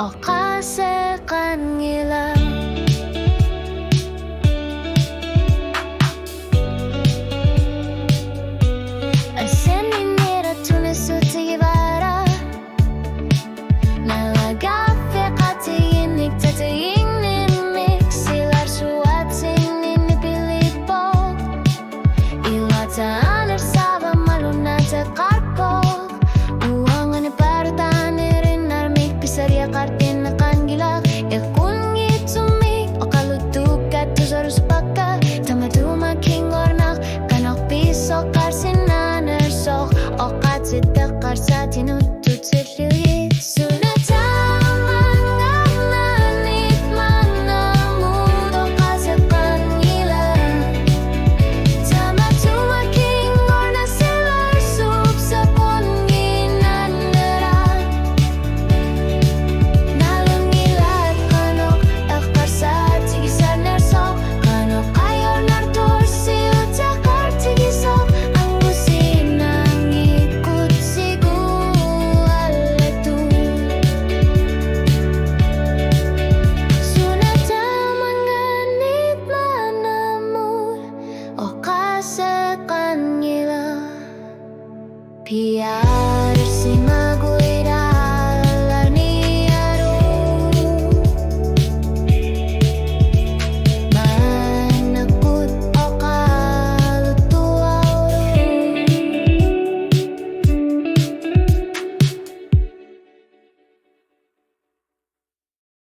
o kasi kanila. Seninle tunisuti vara Nalagafe katiyinig tatayingninmik Silar suwatingnin ipilipok Ilataan ersaba malunata karpok Uangan iparutanirin armik Pisaria kartin akan gilak Yakun gitumik O kalutukat tuzarus baka Tamatuma kingornak Kanok pisok karsinan ersok O katsit dekar sa tinutut sirili